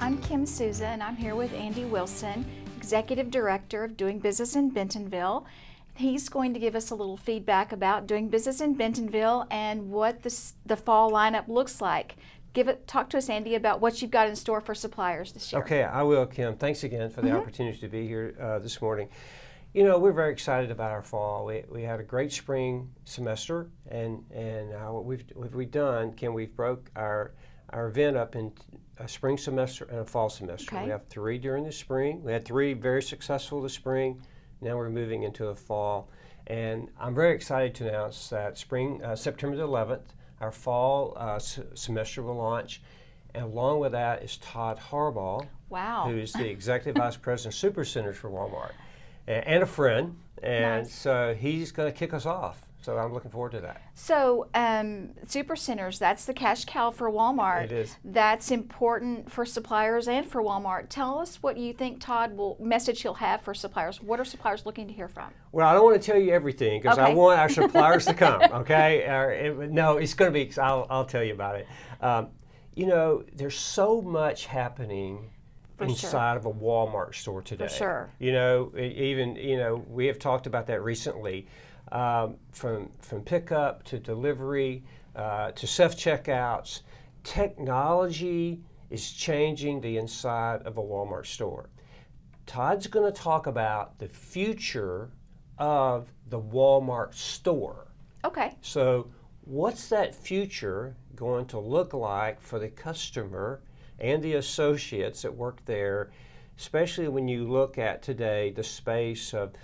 I'm Kim Souza, and I'm here with Andy Wilson, Executive Director of Doing Business in Bentonville. He's going to give us a little feedback about doing business in Bentonville and what the fall lineup looks like. Talk to us, Andy, about what you've got in store for suppliers this year. Okay, I will, Kim. Thanks again for the opportunity to be here this morning. You know, we're very excited about our fall. We had a great spring semester, and what we've done, Kim, we've broke our event up in a spring semester and a fall semester. Okay. We have 3 during the spring. We had 3 very successful this spring. Now we're moving into the fall, and I'm very excited to announce that September the 11th, our fall semester will launch, and along with that is Todd Harbaugh, Wow. who's the Executive Vice President of Supercenters for Walmart, and a friend, and Nice. so he's going to kick us off. So I'm looking forward to that. So, Supercenters, that's the cash cow for Walmart. It is. That's important for suppliers and for Walmart. Tell us what you think message he'll have for suppliers. What are suppliers looking to hear from? Well, I don't want to tell you everything because I Okay. want our suppliers to come, okay? No, it's going to be, I'll tell you about it. You know, there's so much happening For sure. inside of a Walmart store today. For sure. You know, we have talked about that recently. From pickup to delivery to self-checkouts, technology is changing the inside of a Walmart store. Todd's going to talk about the future of the Walmart store. Okay. So what's that future going to look like for the customer and the associates that work there, especially when you look at today the space of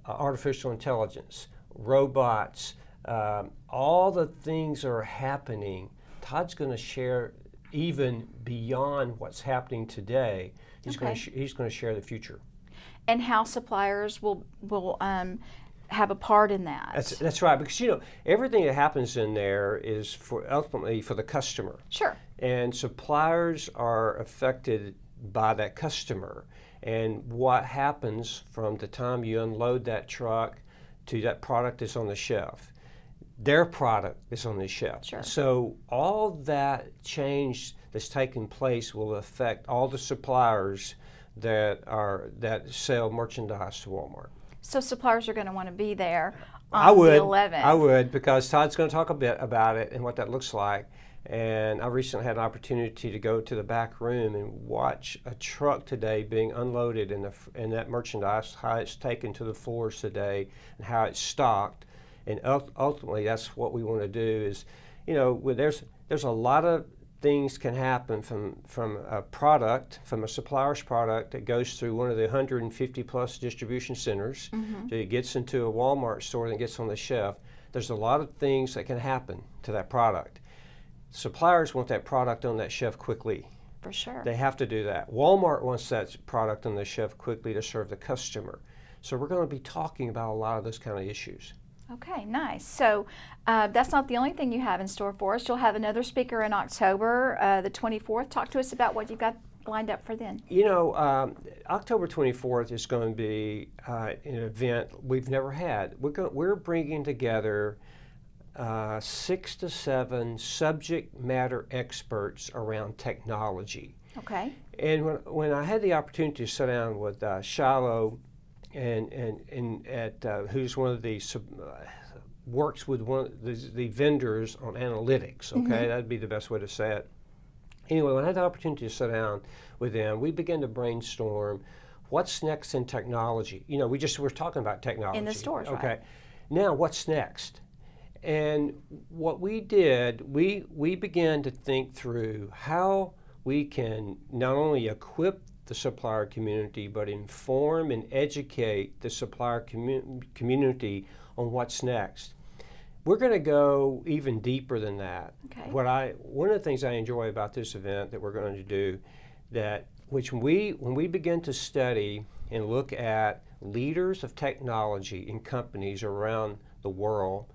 artificial intelligence, robots, all the things that are happening. Todd's going to share even beyond what's happening today. He's going to share the future. And how suppliers will have a part in that. That's right, because you know everything that happens in there is ultimately for the customer. Sure. And suppliers are affected by that customer and what happens from the time you unload that truck to that product that's on the shelf. Their product is on the shelf. Sure. So all that change that's taking place will affect all the suppliers that sell merchandise to Walmart. So suppliers are going to want to be there I on would, the 11th. I would, because Todd's going to talk a bit about it and what that looks like. And I recently had an opportunity to go to the back room and watch a truck today being unloaded and that merchandise, how it's taken to the floors today and how it's stocked. And ultimately, that's what we want to do is, you know, there's a lot of things can happen from a product, from a supplier's product that goes through one of the 150 plus distribution centers, that it gets into a Walmart store and gets on the shelf. There's a lot of things that can happen to that product. Suppliers want that product on that shelf quickly. For sure. They have to do that. Walmart wants that product on the shelf quickly to serve the customer. So we're going to be talking about a lot of those kind of issues. Okay, nice. So that's not the only thing you have in store for us. You'll have another speaker in October, the 24th. Talk to us about what you've got lined up for then. You know, October 24th is going to be an event we've never had. We're bringing together 6 to 7 subject matter experts around technology. Okay. And when I had the opportunity to sit down with Shiloh, who's one of the works with one of the vendors on analytics. Okay, that'd be the best way to say it. Anyway, when I had the opportunity to sit down with them, we began to brainstorm what's next in technology. You know, we're talking about technology In the stores, okay. right. Now, what's next? And what we did, we began to think through how we can not only equip the supplier community, but inform and educate the supplier community on what's next. We're going to go even deeper than that. Okay. One of the things I enjoy about this event that we're going to do, when we begin to study and look at leaders of technology in companies around the world,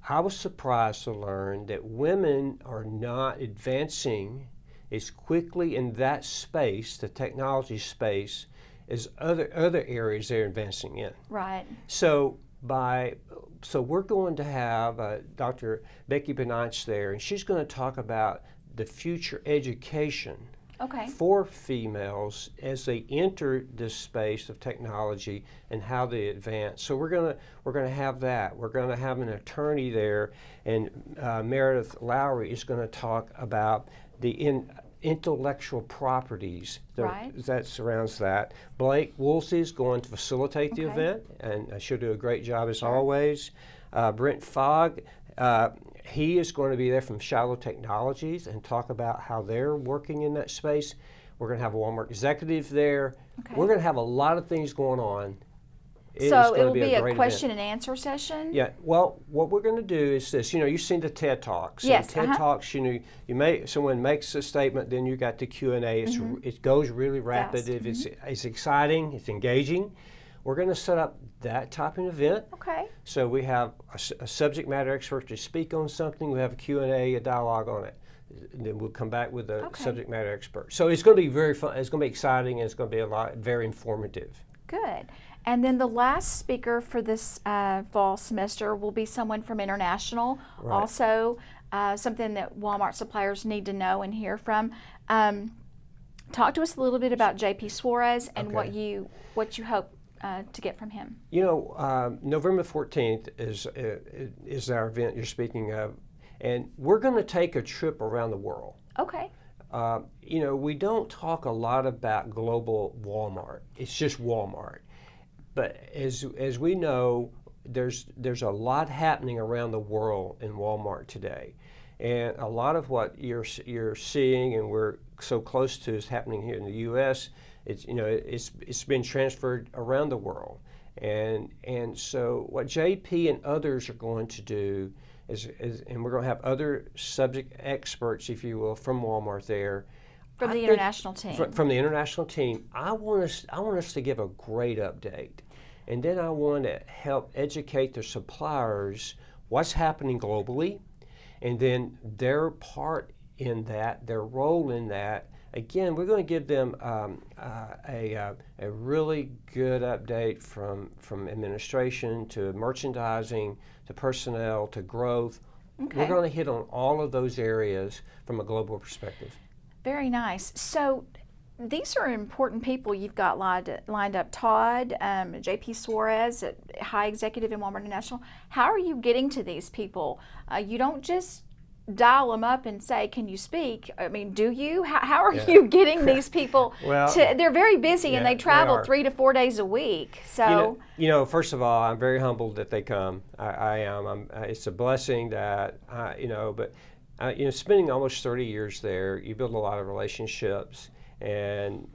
I was surprised to learn that women are not advancing as quickly in that space, the technology space, as other areas they're advancing in. Right. So we're going to have Dr. Becky Benach there, and she's going to talk about the future education Okay. for females as they enter this space of technology and how they advance. So we're gonna have that. We're gonna have an attorney there, and Meredith Lowry is going to talk about the intellectual properties that surrounds that. Blake Woolsey is going to facilitate the event, and she'll do a great job as always. Brent Fogg, he is going to be there from Shiloh Technologies and talk about how they're working in that space. We're going to have a Walmart executive there. We're going to have a lot of things going on. So it will be a question and answer session? Yeah. Well, what we're going to do is this. You've seen the TED Talks. Yes. TED Talks, someone makes a statement, then you got the Q&A. It goes really rapid. It's exciting. It's engaging. We're going to set up that type of event. Okay. So we have a subject matter expert to speak on something. We have a Q&A, a dialogue on it. And then we'll come back with a subject matter expert. So it's going to be very fun. It's going to be exciting, and it's going to be very informative. Good. And then the last speaker for this fall semester will be someone from international. Right. Also, something that Walmart suppliers need to know and hear from. Talk to us a little bit about J.P. Suarez and what you hope to get from him. November 14th is our event you're speaking of, and we're going to take a trip around the world. Okay. We don't talk a lot about global Walmart. It's just Walmart. But as we know, there's a lot happening around the world in Walmart today, and a lot of what you're seeing and we're so close to is happening here in the U.S. It's been transferred around the world, and so what JP and others are going to do is and we're going to have other subject experts, if you will, from Walmart there. From the international team. From the international team, I want us to give a great update, and then I want to help educate their suppliers what's happening globally, and then their part in that, their role in that. Again, we're going to give them a really good update from administration to merchandising to personnel to growth. Okay. We're going to hit on all of those areas from a global perspective. Very nice. So these are important people you've got lined up. Todd, J.P. Suarez, high executive in Walmart International. How are you getting to these people? You don't just dial them up and say, "Can you speak?" I mean, do you? How are you getting these people? They're very busy and they travel 3 to 4 days a week. So first of all, I'm very humbled that they come. I am. It's a blessing that but. Spending almost 30 years there, you build a lot of relationships, and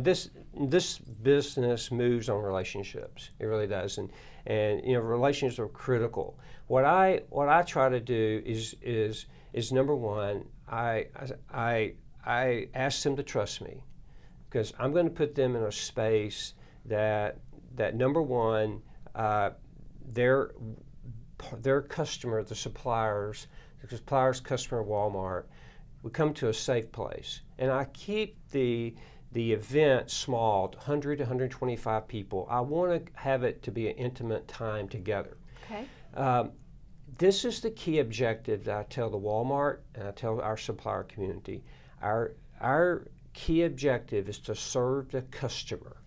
this business moves on relationships. It really does, and relationships are critical. What I try to do is number one, I ask them to trust me, because I'm going to put them in a space that number one, their customer, the suppliers customer Walmart, we come to a safe place. And I keep the event small, 100 to 125 people. I want to have it to be an intimate time together. Okay. This is the key objective that I tell the Walmart and I tell our supplier community. Our key objective is to serve the customer.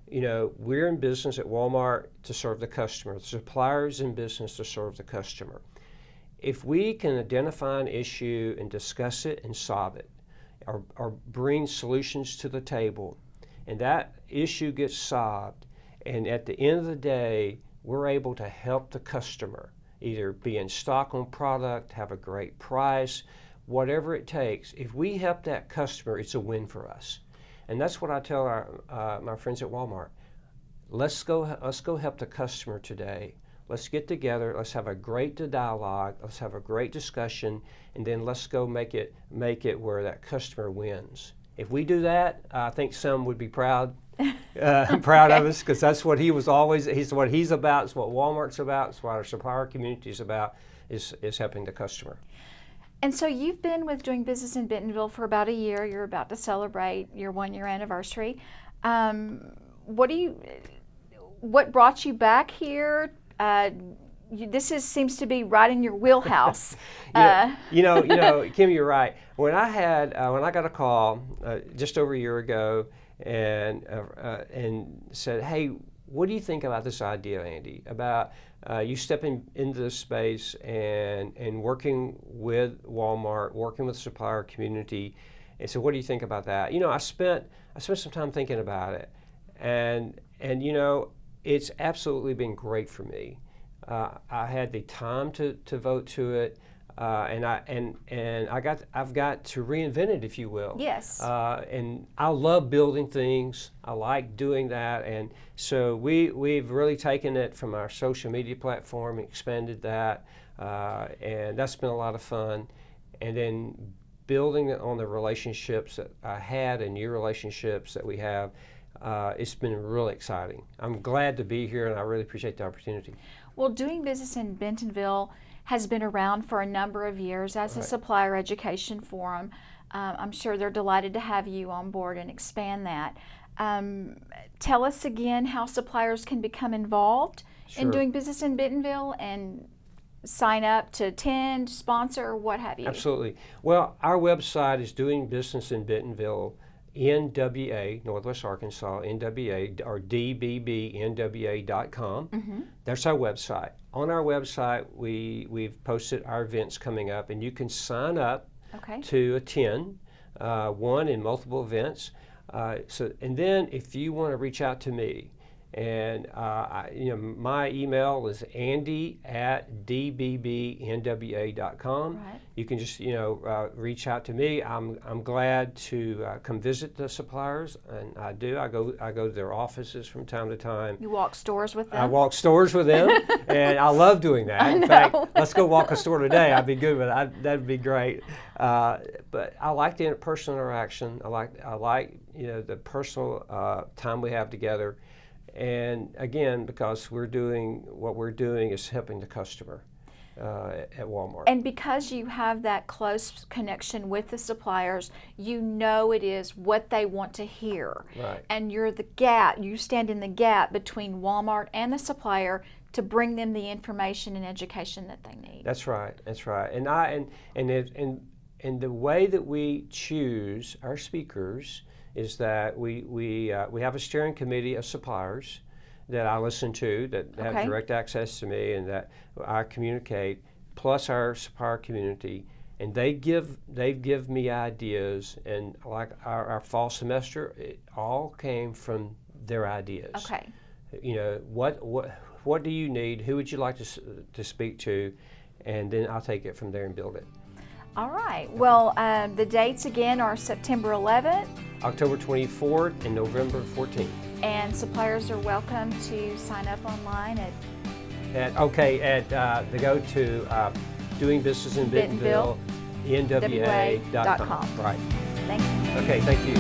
We're in business at Walmart to serve the customer. The supplier is in business to serve the customer. If we can identify an issue and discuss it and solve it, or bring solutions to the table, and that issue gets solved, and at the end of the day, we're able to help the customer either be in stock on product, have a great price, whatever it takes. If we help that customer, it's a win for us. And that's what I tell my friends at Walmart. Let's go help the customer today. Let's get together, let's have a great dialogue, let's have a great discussion, and then let's go make it where that customer wins. If we do that, I think some would be proud of us, because that's what what he's about, it's what Walmart's about, it's what our supplier community is about, is helping the customer. And so you've been with Doing Business in Bentonville for about a year. You're about to celebrate your 1-year anniversary. What brought you back here? seems to be right in your wheelhouse. Kim, you're right. When I got a call just over a year ago and said, "Hey, what do you think about this idea, Andy, about you stepping into this space and working with Walmart, working with the supplier community?" And so, what do you think about that? I spent some time thinking about it, and it's absolutely been great for me. I had the time to vote to it, and I've got to reinvent it, if you will. Yes. And I love building things. I like doing that, and so we've really taken it from our social media platform and expanded that, and that's been a lot of fun. And then building on the relationships that I had and new relationships that we have. It's been really exciting. I'm glad to be here, and I really appreciate the opportunity. Well, Doing Business in Bentonville has been around for a number of years as a supplier education forum. I'm sure they're delighted to have you on board and expand that. Tell us again how suppliers can become involved in Doing Business in Bentonville and sign up to attend, sponsor, or what have you. Absolutely. Well, our website is Doing Business in Bentonville, NWA, Northwest Arkansas, NWA, or dbbnwa.com. Mm-hmm. That's our website. On our website, we've posted our events coming up, and you can sign up to attend one and multiple events. And then if you want to reach out to me, and my email is andy@dbbnwa.com. Right. You can just reach out to me. I'm glad to come visit the suppliers, and I do. I go to their offices from time to time. You walk stores with them? I walk stores with them, and I love doing that. In fact, let's go walk a store today. I'd be good with it. That'd be great. But I like the personal interaction. I like the personal time we have together. And again, because what we're doing is helping the customer at Walmart. And because you have that close connection with the suppliers, it is what they want to hear. Right. And you stand in the gap between Walmart and the supplier to bring them the information and education that they need. That's right. And the way that we choose our speakers is that we have a steering committee of suppliers that I listen to, that have direct access to me, and that I communicate, plus our supplier community, and they give me ideas. And like our fall semester, it all came from their ideas. Okay. What do you need? Who would you like to speak to? And then I'll take it from there and build it. All right. Well, the dates again are September 11th, October 24th, and November 14th. And suppliers are welcome to sign up online they go to Doing Business in Bentonville, NWA.com. Right. Thank you. Okay, thank you.